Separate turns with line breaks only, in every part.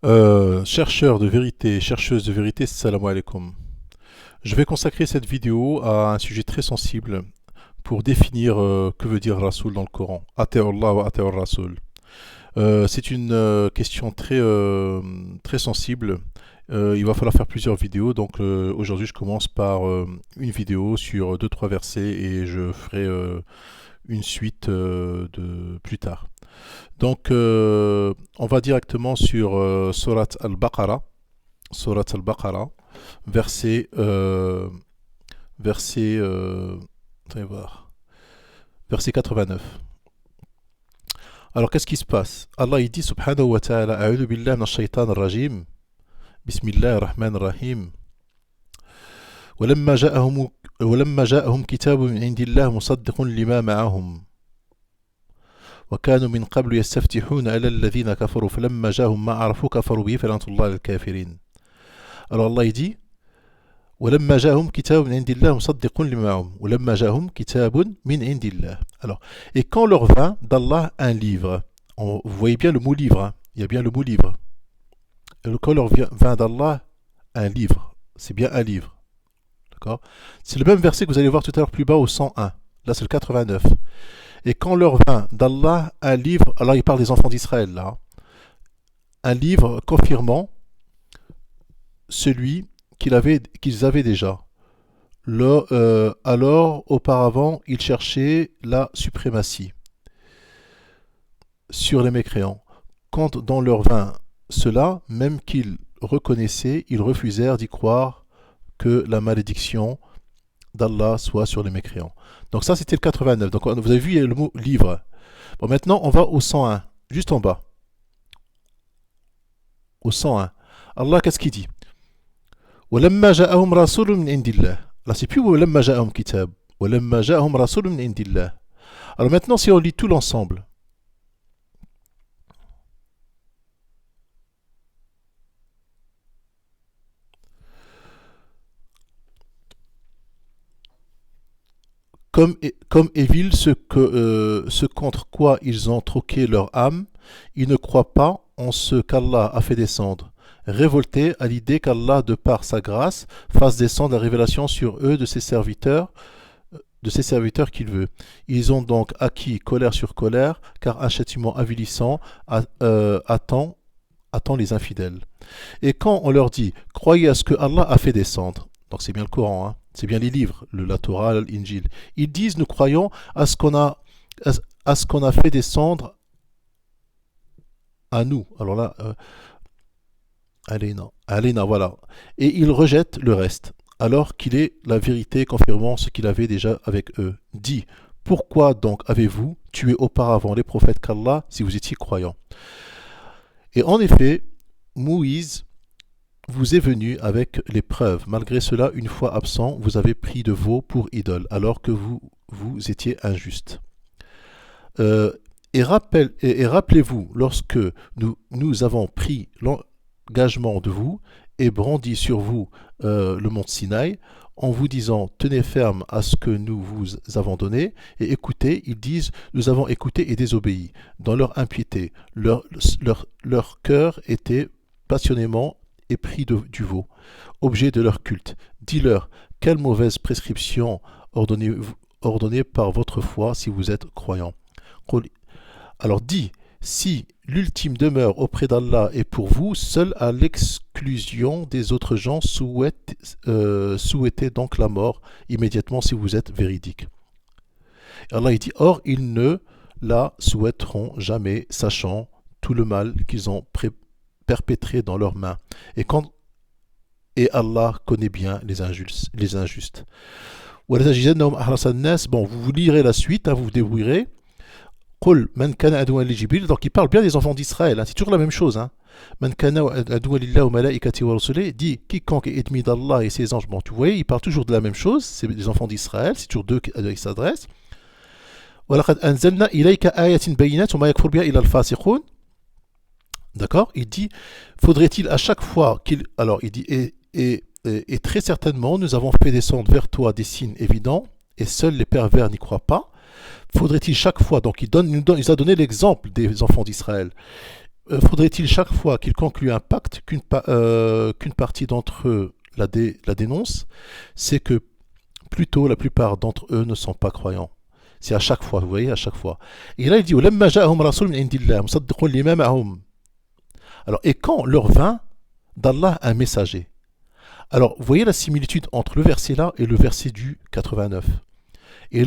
Chercheurs de vérité, chercheuses de vérité, salam alaikum. Je vais consacrer cette vidéo à un sujet très sensible pour définir que veut dire Rasoul dans le Coran. Ati'ullah wa ati'ur Rasoul. C'est une question très sensible. Il va falloir faire plusieurs vidéos, donc aujourd'hui je commence par une vidéo sur deux trois versets et je ferai une suite de plus tard. Donc, on va directement sur Surat al-Baqarah, Surat al-Baqarah, verset, verset, attendez voir, verset 89. Alors, qu'est-ce qui se passe? Allah il dit, subhanahu wa ta'ala, A'udhu billah min shaytan ar-rajim, Bismillah ar-Rahman ar-Rahim, ولما جاءهم ولما جاءهم كتاب من عند الله مصدق لما معهم وكانوا من قبل يستفتحون على الذين كفروا فلما جاءهم ما عرفوا كفروا به فلعنة الله للكافرين. Alors Allah il dit ولما جاءهم كتاب من عند الله مصدق لما معهم ولما جاءهم كتاب من عند الله. Alors, et quand leur vint d'Allah un livre, vous voyez bien le mot livre, hein, il y a bien le mot livre. Et quand leur vint d'Allah un livre, c'est bien un livre. D'accord? C'est le même verset que vous allez voir tout à l'heure plus bas au 101. Là c'est le 89. Et quand leur vint d'Allah un livre, alors il parle des enfants d'Israël là, un livre confirmant celui qu'ils avaient déjà. Alors, auparavant, ils cherchaient la suprématie sur les mécréants. Quand dans leur vint cela, même qu'ils reconnaissaient, ils refusèrent d'y croire que la malédiction d'Allah soit sur les mécréants. Donc ça, c'était le 89. Donc vous avez vu, il y a le mot livre. Bon, maintenant, on va au 101, juste en bas. Au 101. Allah, qu'est-ce qu'il dit? ولما جاءهم رسول من عند الله. Là, c'est plus ولما جاءهم كتاب. ولما جاءهم رسول من عند الله. Alors maintenant, si on lit tout l'ensemble. Comme est vil ce contre quoi ils ont troqué leur âme, ils ne croient pas en ce qu'Allah a fait descendre, révoltés à l'idée qu'Allah, de par sa grâce, fasse descendre la révélation sur eux de ses serviteurs qu'il veut. Ils ont donc acquis colère sur colère, car un châtiment avilissant attend les infidèles. Et quand on leur dit, croyez à ce que Allah a fait descendre, donc c'est bien le Coran, hein, c'est bien les livres, la Torah, l'Injil, ils disent, nous croyons à ce qu'on a fait descendre à nous. Alors là, Aléna, voilà. Et ils rejettent le reste, alors qu'il est la vérité confirmant ce qu'il avait déjà avec eux. Dit, pourquoi donc avez-vous tué auparavant les prophètes qu'Allah si vous étiez croyants? Et en effet, Moïse vous est venu avec les preuves. Malgré cela, une fois absent, vous avez pris de veau pour idole, alors que vous étiez injuste. Et rappelez-vous, lorsque nous avons pris l'engagement de vous et brandi sur vous le mont Sinaï, en vous disant tenez ferme à ce que nous vous avons donné et écoutez, ils disent nous avons écouté et désobéi. Dans leur impiété, leur cœur était passionnément épris du veau, objet de leur culte. Dis-leur, quelle mauvaise prescription ordonnée par votre foi si vous êtes croyants. Alors dis, si l'ultime demeure auprès d'Allah est pour vous, seul à l'exclusion des autres gens, souhaitez donc la mort immédiatement si vous êtes véridique. Allah il dit, or ils ne la souhaiteront jamais, sachant tout le mal qu'ils ont perpétré dans leurs mains. Et Allah connaît bien les injustes. Bon, vous lirez la suite, hein, vous vous débrouillerez. Donc il parle bien des enfants d'Israël, hein, c'est toujours la même chose. Hein. Dit quiconque est ennemi d'Allah et ses anges. Bon, tu vois, il parle toujours de la même chose, c'est des enfants d'Israël, c'est toujours d'eux qui s'adressent. D'accord? Il dit, faudrait-il à chaque fois qu'il... Alors, il dit, et très certainement, nous avons fait descendre vers toi des signes évidents, et seuls les pervers n'y croient pas. Faudrait-il chaque fois... Donc, il a donné l'exemple des enfants d'Israël. Faudrait-il chaque fois qu'ils concluent un pacte qu'une partie d'entre eux la dénonce? C'est que plutôt la plupart d'entre eux ne sont pas croyants. C'est à chaque fois, vous voyez, à chaque fois. Et là, il dit وَلَمَّا جَاءَهُمْ رَسُولٌ مِنْ عِنْدِ اللَّهِ مُصَدِّقٌ لِمَا مَعَهُمْ. Alors, et quand leur vint d'Allah un messager? Alors, vous voyez la similitude entre le verset là et le verset du 89. Et,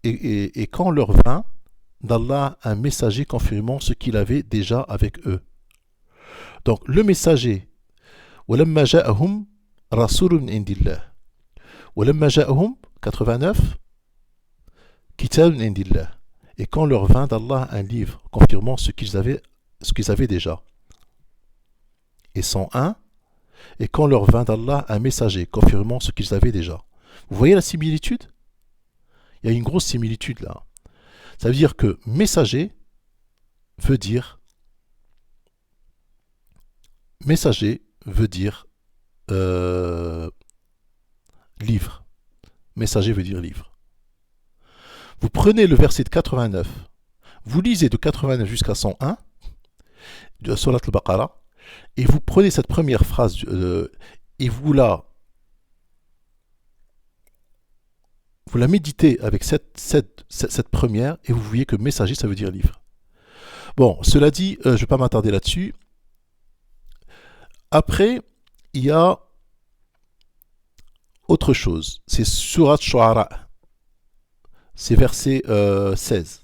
et quand leur vint d'Allah un messager confirmant ce qu'il avait déjà avec eux. Donc, le messager, وَلَمَّا جَاءَهُمْ رَسُولٌ مِنْ عِنْدِ اللَّهِ وَلَمَّا جَاءَهُمْ 89 كِتَابٌ مِنْ عِنْدِ اللَّهِ. Et quand leur vint d'Allah un livre confirmant ce qu'ils avaient déjà. Et 101, et quand leur vint d'Allah un messager confirmant ce qu'ils avaient déjà. Vous voyez la similitude? Il y a une grosse similitude là. Ça veut dire que messager veut dire livre. Messager veut dire livre. Vous prenez le verset de 89, vous lisez de 89 jusqu'à 101 de Surat al-Baqarah, et vous prenez cette première phrase et vous la méditez avec cette première, et vous voyez que messager, ça veut dire livre. Bon, cela dit, je ne vais pas m'attarder là-dessus. Après, il y a autre chose. C'est Surat Shu'ara. C'est verset 16.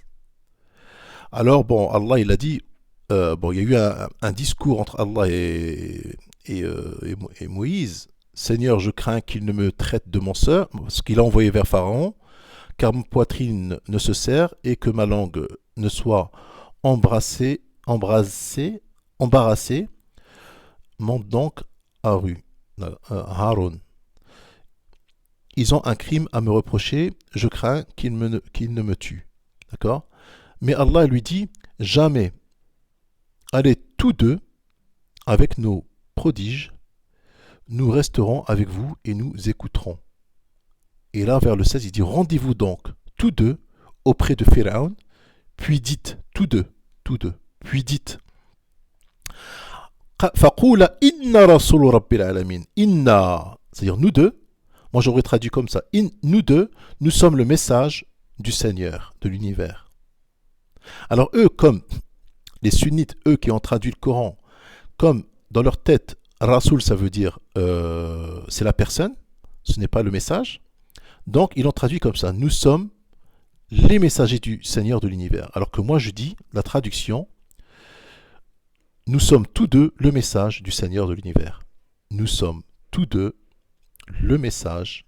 Alors, bon, Allah, il a dit, bon, il y a eu un discours entre Allah et Moïse. Seigneur, je crains qu'il ne me traite de mensonge, parce qu'il a envoyé vers Pharaon, car ma poitrine ne se serre et que ma langue ne soit embarrassée. Monte donc Haroun. Ils ont un crime à me reprocher, je crains qu'ils ne me tuent. D'accord? Mais Allah lui dit, jamais. Allez tous deux, avec nos prodiges, nous resterons avec vous et nous écouterons. Et là, vers le 16, il dit, rendez-vous donc tous deux auprès de Pharaon, puis dites, tous deux, puis dites, Faqula inna rasul rabbil alamin. Inna, c'est-à-dire nous deux, moi j'aurais traduit comme ça, nous deux, nous sommes le message du Seigneur, de l'univers. Alors eux, comme les sunnites, eux qui ont traduit le Coran, comme dans leur tête, Rasoul ça veut dire c'est la personne, ce n'est pas le message, donc ils l'ont traduit comme ça, nous sommes les messagers du Seigneur de l'univers. Alors que moi je dis, la traduction, nous sommes tous deux le message du Seigneur de l'univers. Nous sommes tous deux le message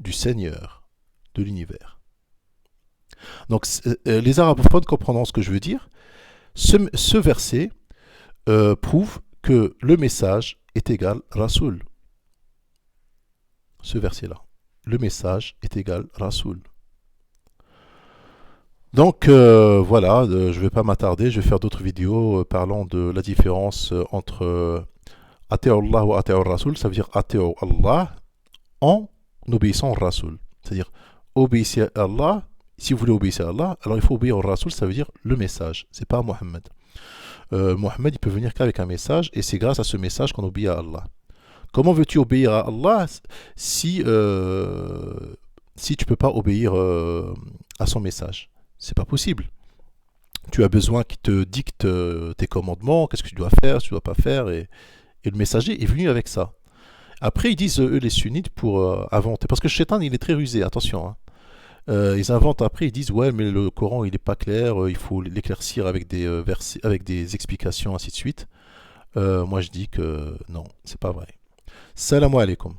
du Seigneur de l'univers. Donc les arabophones comprendront ce que je veux dire. Ce verset prouve que le message est égal Rasoul. Ce verset-là. Le message est égal Rasoul. Donc voilà, je ne vais pas m'attarder, je vais faire d'autres vidéos parlant de la différence entre Ati'u Allah ou Ati'u Rasoul, ça veut dire Ati'u Allah en obéissant au Rasoul. C'est-à-dire obéissez à Allah, si vous voulez obéir à Allah, alors il faut obéir au Rasoul, ça veut dire le message, c'est pas Mohammed. Mohammed il peut venir qu'avec un message et c'est grâce à ce message qu'on obéit à Allah. Comment veux-tu obéir à Allah si tu ne peux pas obéir à son message? C'est pas possible. Tu as besoin qu'il te dicte tes commandements, qu'est-ce que tu dois faire, ce que tu ne dois pas faire, et le messager est venu avec ça. Après, ils disent, eux, les sunnites, pour inventer, parce que le shaitan, il est très rusé, attention. Hein. Ils inventent après, ils disent, ouais, mais le Coran, il n'est pas clair, il faut l'éclaircir avec des versets, avec des explications, ainsi de suite. Moi, je dis que non, c'est pas vrai. Salam alaikum.